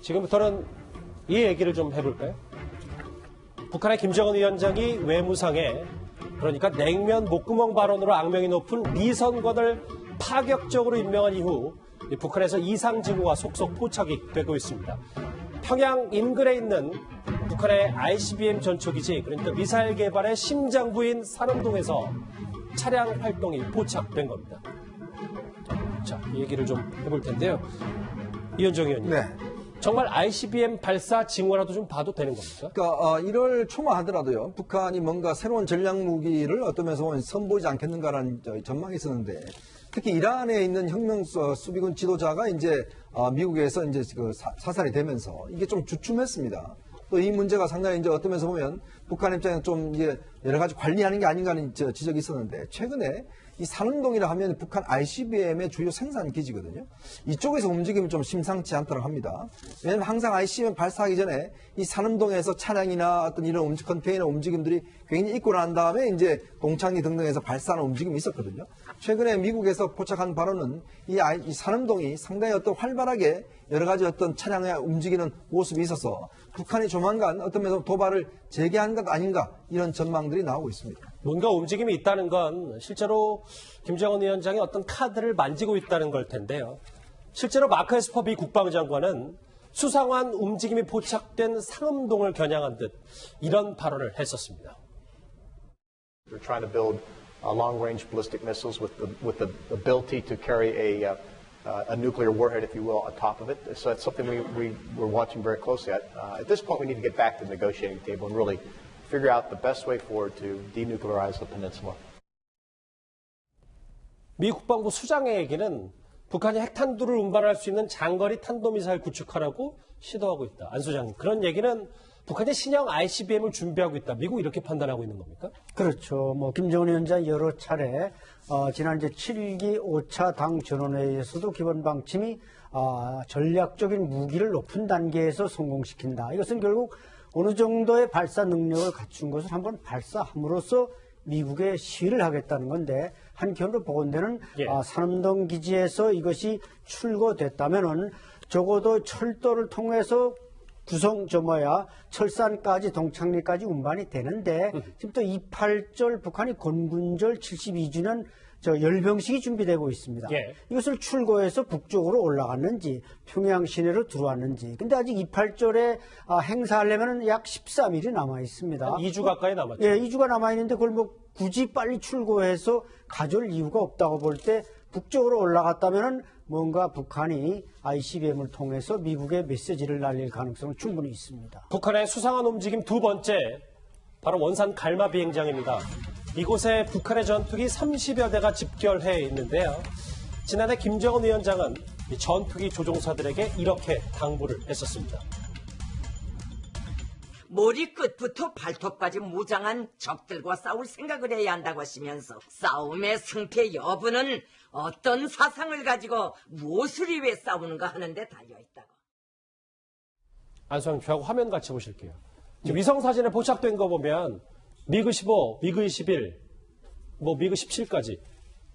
지금부터는 이 얘기를 좀 해볼까요? 북한의 김정은 위원장이 외무상에 그러니까 냉면 목구멍 발언으로 악명이 높은 미 선관을 파격적으로 임명한 이후 북한에서 이상징후가 속속 포착이 되고 있습니다. 평양 인근에 있는 북한의 ICBM 전초기지 그러니까 미사일 개발의 심장부인 산흥동에서 차량 활동이 포착된 겁니다. 자, 이 얘기를 좀 해볼 텐데요. 이현정 의원님. 네. 정말 ICBM 발사 징후라도 좀 봐도 되는 겁니까? 그러니까 1월 초만 하더라도요. 북한이 뭔가 새로운 전략 무기를 어떤 면에서 보면 선보이지 않겠는가라는 전망이 있었는데 특히 이란에 있는 혁명 수비군 지도자가 이제 미국에서 이제 사살이 되면서 이게 좀 주춤했습니다. 또 이 문제가 상당히 이제 어떤 면에서 보면 북한 입장에서 좀 이제 여러 가지 관리하는 게 아닌가 하는 지적이 있었는데 최근에 이 산흥동이라 하면 북한 ICBM의 주요 생산 기지거든요. 이쪽에서 움직임이 좀 심상치 않다고 합니다. 왜냐하면 항상 ICBM 발사하기 전에 이 산흥동에서 차량이나 어떤 이런 컨테이너 움직임들이 굉장히 있고 난 다음에 이제 동창리 등등에서 발사하는 움직임이 있었거든요. 최근에 미국에서 포착한 바로는 이 산흥동이 상당히 어떤 활발하게 여러 가지 어떤 차량에 움직이는 모습이 있어서 북한이 조만간 어떤 면에서 도발을 재개한 것 아닌가 이런 전망들이 나오고 있습니다. 뭔가 움직임이 있다는 건 실제로 김정은 위원장이 어떤 카드를 만지고 있다는 걸 텐데요. 실제로 마크 에스퍼 미 국방장관은 수상한 움직임이 포착된 상암동을 겨냥한 듯 이런 발언을 했었습니다. We're trying to build long-range ballistic missiles with the ability to carry a nuclear warhead, if you will, on top of it. So that's something we're watching very closely. At this point, we need to get back to the negotiating table and really figure out the best way forward to denuclearize the peninsula. 미 국방부 수장의 얘기는 북한이 핵탄두를 운반할 수 있는 장거리 탄도미사일 구축하라고 시도하고 있다. 안 소장님, 그런 얘기는 북한이 신형 ICBM을 준비하고 있다. 미국 이렇게 판단하고 있는 겁니까? 그렇죠. 김정은 위원장 여러 차례 지난 이제 7기 5차 당 전원회의에서도 기본 방침이 전략적인 무기를 높은 단계에서 성공시킨다. 이것은 결국 어느 정도의 발사 능력을 갖춘 것을 한번 발사함으로써 미국에 시위를 하겠다는 건데 한편으로 보건대는 산흥동 기지에서 이것이 출고됐다면은 적어도 철도를 통해서 철산까지 동창리까지 운반이 되는데 지금 또 28절 북한이 건군절 72주년 열병식이 준비되고 있습니다. 이것을 출고해서 북쪽으로 올라갔는지 평양 시내로 들어왔는지 근데 아직 28절에 행사하려면 약 13일이 남아 있습니다. 2주 가까이 남았죠. 2주가 남아 있는데 그걸 굳이 빨리 출고해서 가져올 이유가 없다고 볼 때 북쪽으로 올라갔다면은 뭔가 북한이 ICBM을 통해서 미국에 메시지를 날릴 가능성은 충분히 있습니다. 북한의 수상한 움직임 두 번째, 바로 원산 갈마 비행장입니다. 이곳에 북한의 전투기 30여 대가 집결해 있는데요. 지난해 김정은 위원장은 이 전투기 조종사들에게 이렇게 당부를 했었습니다. 머리끝부터 발톱까지 무장한 적들과 싸울 생각을 해야 한다고 하시면서 싸움의 승패 여부는 어떤 사상을 가지고 무엇을 위해 싸우는가 하는 데 달려있다고. 안소영 저하고 화면 같이 보실게요. 지금 위성 사진에 포착된 거 보면 미그 15, 미그 21, 미그 17까지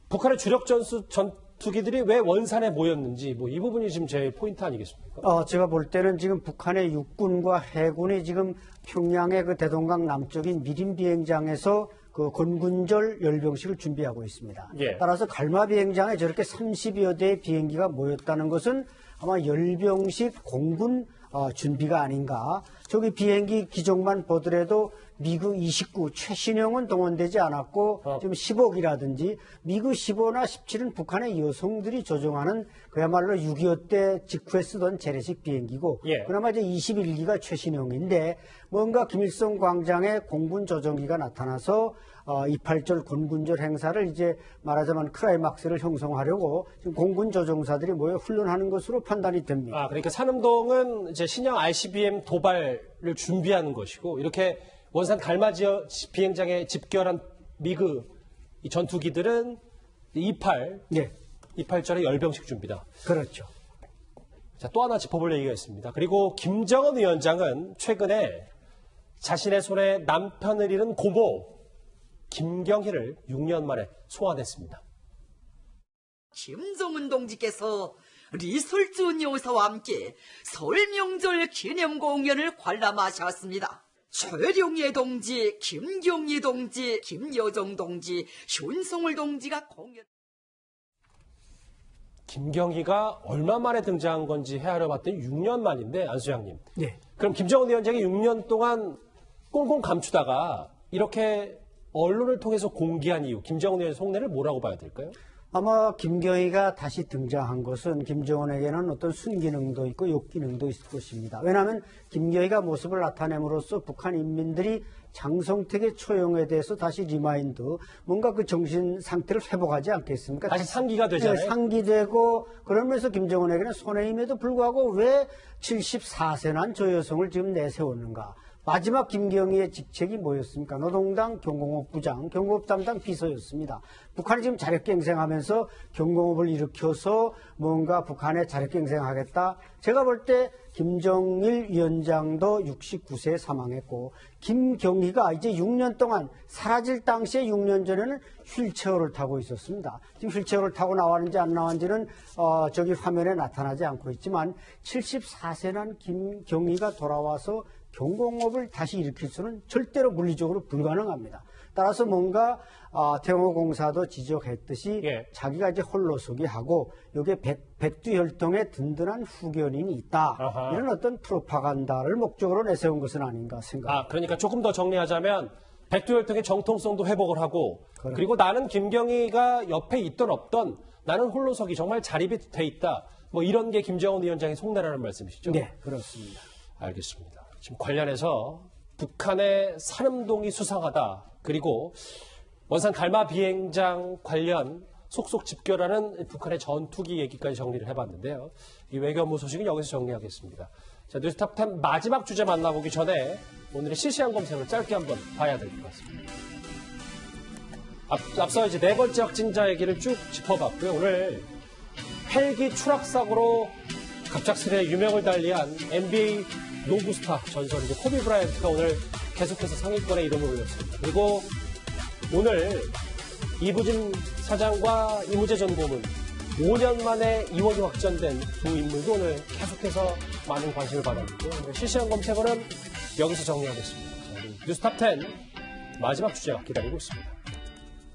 북한의 주력 전투기들이 왜 원산에 모였는지 이 부분이 지금 제 포인트 아니겠습니까? 제가 볼 때는 지금 북한의 육군과 해군이 지금 평양의 대동강 남쪽인 미림 비행장에서 건군절 열병식을 준비하고 있습니다. 따라서 갈마 비행장에 저렇게 30여 대의 비행기가 모였다는 것은 아마 열병식 공군 준비가 아닌가. 저기 비행기 기종만 보더라도 미그 29 최신형은 동원되지 않았고 지금 15기라든지 미그 15나 17은 북한의 여성들이 조종하는 그야말로 6.25 때 직후에 쓰던 재래식 비행기고 그나마 이제 21기가 최신형인데 뭔가 김일성 광장에 공군 조종기가 나타나서 28절 건군절 행사를 이제 말하자면 클라이막스를 형성하려고 지금 공군 조종사들이 모여 훈련하는 것으로 판단이 됩니다. 그러니까 산흥동은 이제 신형 ICBM 도발을 준비하는 것이고 이렇게 원산 갈마 비행장에 집결한 미그 이 전투기들은 28절의 열병식 준비다. 그렇죠. 자, 또 하나 짚어볼 얘기가 있습니다. 그리고 김정은 위원장은 최근에 자신의 손에 남편을 잃은 고모 김경희를 6년 만에 소환했습니다. 김정은 동지께서 리솔준 여사와 함께 설 명절 기념 공연을 관람하셨습니다. 최룡예 동지, 김경희 동지, 김여정 동지, 윤성울 동지가 공연. 김경희가 얼마 만에 등장한 건지 헤아려 봤더니 6년 만인데, 안 소장님. 네. 그럼 김정은 위원장이 6년 동안 꽁꽁 감추다가 이렇게 언론을 통해서 공개한 이유, 김정은 위원장의 속내를 뭐라고 봐야 될까요? 아마 김경희가 다시 등장한 것은 김정은에게는 어떤 순기능도 있고 욕기능도 있을 것입니다. 왜냐하면 김경희가 모습을 나타냄으로써 북한 인민들이 장성택의 초용에 대해서 다시 리마인드, 뭔가 그 정신 상태를 회복하지 않겠습니까? 다시 상기가 되잖아요. 네, 상기되고 그러면서 김정은에게는 손해임에도 불구하고 왜 74세 난 저 여성을 지금 내세웠는가? 마지막 김경희의 직책이 뭐였습니까? 노동당 경공업 부장, 경공업 담당 비서였습니다. 북한이 지금 자력갱생하면서 경공업을 일으켜서 뭔가 북한에 자력갱생하겠다. 제가 볼 때 김정일 위원장도 69세에 사망했고 김경희가 이제 6년 동안 사라질 당시에 6년 전에는 휠체어를 타고 있었습니다. 지금 휠체어를 타고 나왔는지 안 나왔는지는 저기 화면에 나타나지 않고 있지만 74세 난 김경희가 돌아와서 경공업을 다시 일으킬 수는 절대로 물리적으로 불가능합니다. 따라서 뭔가 태영호공사도 지적했듯이 예. 자기가 이제 홀로서기 하고 여기에 백두혈통의 든든한 후견인이 있다. 아하. 이런 어떤 프로파간다를 목적으로 내세운 것은 아닌가 생각합니다. 그러니까 조금 더 정리하자면 백두혈통의 정통성도 회복을 하고 그리고 나는 김경희가 옆에 있던 없던 나는 홀로서기 정말 자립이 돼 있다. 뭐 이런 게 김정은 위원장의 속내라는 말씀이시죠? 네, 그렇습니다. 알겠습니다. 지금 관련해서 북한의 산음동이 수상하다. 그리고 원산 갈마 비행장 관련 속속 집결하는 북한의 전투기 얘기까지 정리를 해봤는데요. 이 외교부 소식은 여기서 정리하겠습니다. 자, 뉴스탑10 마지막 주제 만나보기 전에 오늘의 실시간 검색을 짧게 한번 봐야 될 것 같습니다. 앞서 이제 네 번째 확진자 얘기를 쭉 짚어봤고요. 오늘 헬기 추락사고로 갑작스레 유명을 달리한 NBA 농구 스타 전설이죠. 코비 브라이언트가 오늘 계속해서 상위권에 이름을 올렸습니다. 그리고 오늘 이부진 사장과 이무재 전 고문 5년 만에 이원이 확정된 두 인물도 오늘 계속해서 많은 관심을 받았는데요. 실시간 검색어는 여기서 정리하겠습니다. 뉴스탑10 마지막 주제가 기다리고 있습니다.